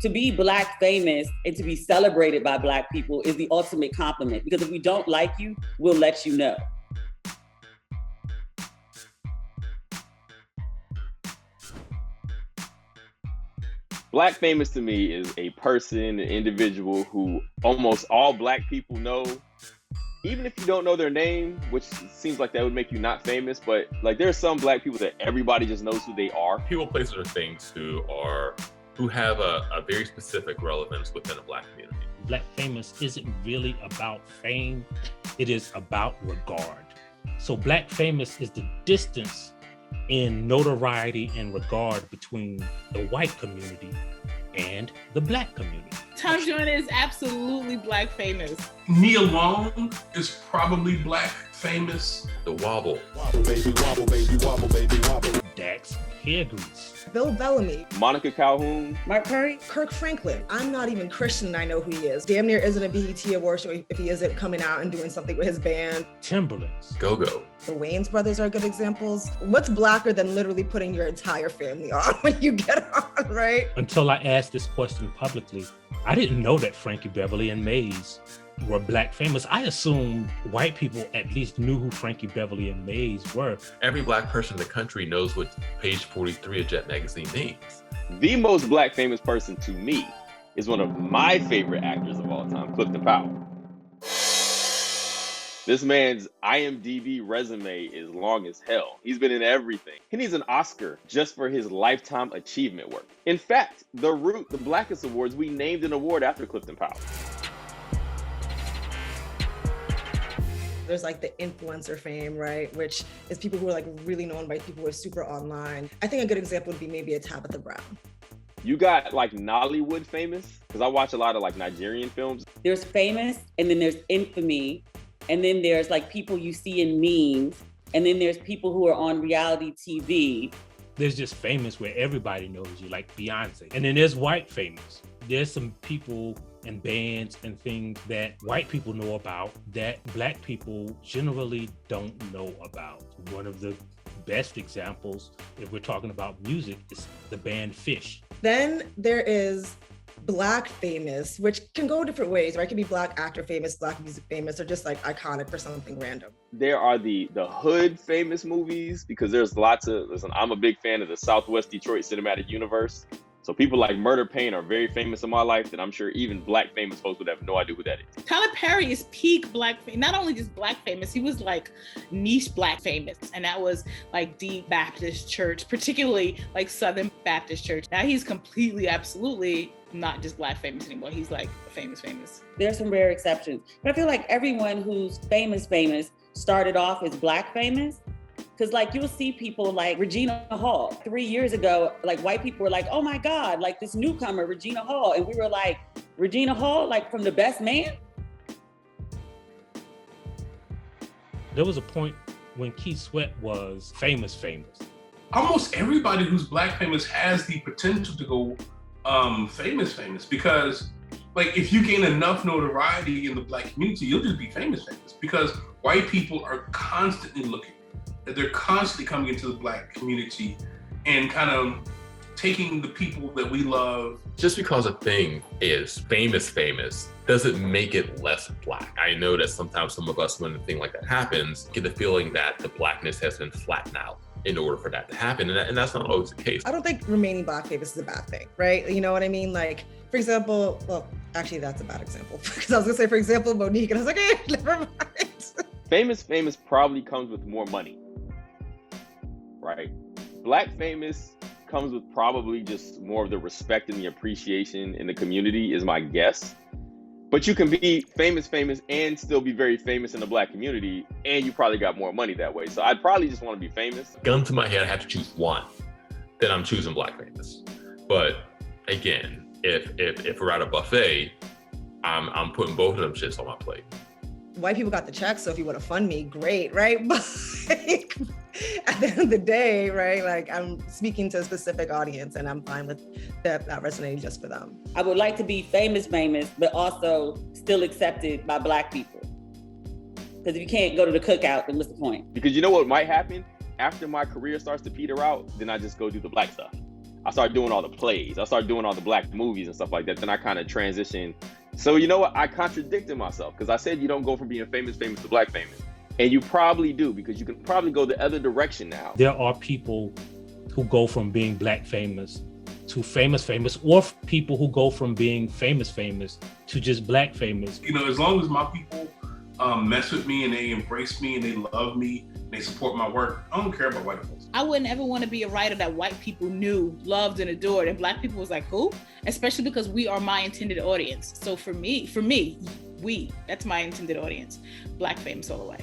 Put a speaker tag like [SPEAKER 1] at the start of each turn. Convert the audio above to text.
[SPEAKER 1] To be Black famous and to be celebrated by Black people is the ultimate compliment, because if we don't like you, we'll let you know.
[SPEAKER 2] Black famous to me is a person, an individual who almost all Black people know. Even if you don't know their name, which seems like that would make you not famous, but like there are some Black people that everybody just knows who they are.
[SPEAKER 3] People, places, or things who have a very specific relevance within a Black community.
[SPEAKER 4] Black famous isn't really about fame, it is about regard. So Black famous is the distance in notoriety and regard between the white community and the Black community.
[SPEAKER 5] Tom Joyner is absolutely Black famous.
[SPEAKER 6] Nia Long is probably Black famous.
[SPEAKER 3] The wobble.
[SPEAKER 7] Wobble, baby, wobble, baby, wobble, baby, wobble.
[SPEAKER 4] Dax hair grease.
[SPEAKER 8] Bill Bellamy.
[SPEAKER 2] Monica Calhoun.
[SPEAKER 1] Mark Curry.
[SPEAKER 8] Kirk Franklin. I'm not even Christian and I know who he is. Damn near isn't a BET award show if he isn't coming out and doing something with his band.
[SPEAKER 4] Timberlands.
[SPEAKER 3] Go-Go.
[SPEAKER 8] The Wayans brothers are good examples. What's Blacker than literally putting your entire family on when you get on, right?
[SPEAKER 4] Until I asked this question publicly, I didn't know that Frankie Beverly and Maze were Black famous. I assumed white people at least knew who Frankie Beverly and Maze were.
[SPEAKER 3] Every Black person in the country knows what page 43 of Jet Magazine means.
[SPEAKER 2] The most Black famous person to me is one of my favorite actors of all time, Clifton Powell. This man's IMDb resume is long as hell. He's been in everything. He needs an Oscar just for his lifetime achievement work. In fact, the Blackness Awards, we named an award after Clifton Powell.
[SPEAKER 8] There's like the influencer fame, right? Which is people who are like really known by people who are super online. I think a good example would be maybe a Tabitha Brown.
[SPEAKER 2] You got like Nollywood famous, because I watch a lot of like Nigerian films.
[SPEAKER 1] There's famous, and then there's infamy, and then there's like people you see in memes, and then there's people who are on reality TV.
[SPEAKER 4] There's just famous where everybody knows you, like Beyonce. And then there's white famous. There's some people and bands and things that white people know about that Black people generally don't know about. One of the best examples, if we're talking about music, is the band Fish.
[SPEAKER 8] Then there is Black famous, which can go different ways, right? It can be Black actor famous, Black music famous, or just like iconic for something random.
[SPEAKER 2] There are the hood famous movies, because there's lots of, listen, I'm a big fan of the Southwest Detroit Cinematic Universe. So people like Murder Pain are very famous in my life that I'm sure even Black famous folks would have no idea who that is.
[SPEAKER 5] Tyler Perry is peak Black, not only just Black famous, he was like niche Black famous. And that was like Deep Baptist Church, particularly like Southern Baptist Church. Now he's completely, absolutely not just Black famous anymore. He's like famous.
[SPEAKER 1] There's some rare exceptions. But I feel like everyone who's famous started off as Black famous. Because like you'll see people like Regina Hall. 3 years ago, like white people were like, oh my God, like this newcomer, Regina Hall. And we were like, Regina Hall, like from The Best Man?
[SPEAKER 4] There was a point when Keith Sweat was famous.
[SPEAKER 6] Almost everybody who's Black famous has the potential to go famous, because like if you gain enough notoriety in the Black community, you'll just be famous, because white people are constantly looking. They're constantly coming into the Black community and kind of taking the people that we love.
[SPEAKER 3] Just because a thing is famous doesn't make it less Black. I know that sometimes some of us, when a thing like that happens, get the feeling that the Blackness has been flattened out in order for that to happen. And that's not always the case.
[SPEAKER 8] I don't think remaining Black famous is a bad thing, right? You know what I mean? Like, for example, well, actually that's a bad example, because I was gonna say, for example, Monique, and I was like, hey, never mind.
[SPEAKER 2] Famous probably comes with more money, right? Black famous comes with probably just more of the respect and the appreciation in the community is my guess. But you can be famous and still be very famous in the Black community, and you probably got more money that way. So I'd probably just want to be famous.
[SPEAKER 3] Gun to my head, I have to choose one, then I'm choosing Black famous. But again, if we're at a buffet, I'm putting both of them shits on my plate.
[SPEAKER 8] White people got the check, so if you want to fund me, great, right? But like, at the end of the day, right, like I'm speaking to a specific audience and I'm fine with that resonating just for them.
[SPEAKER 1] I would like to be famous, but also still accepted by Black people. Because if you can't go to the cookout, then what's the point?
[SPEAKER 2] Because you know what might happen? After my career starts to peter out, then I just go do the Black stuff. I started doing all the plays. I started doing all the Black movies and stuff like that. Then I kind of transitioned. So you know what? I contradicted myself because I said you don't go from being famous to Black famous. And you probably do, because you can probably go the other direction now.
[SPEAKER 4] There are people who go from being Black famous to famous, or people who go from being famous to just Black famous.
[SPEAKER 6] You know, as long as my people mess with me and they embrace me and they love me and they support my work, I don't care about white folks.
[SPEAKER 5] I wouldn't ever want to be a writer that white people knew, loved, and adored, and Black people was like, who? Especially because we are my intended audience. So for me, that's my intended audience. Black famous all the way.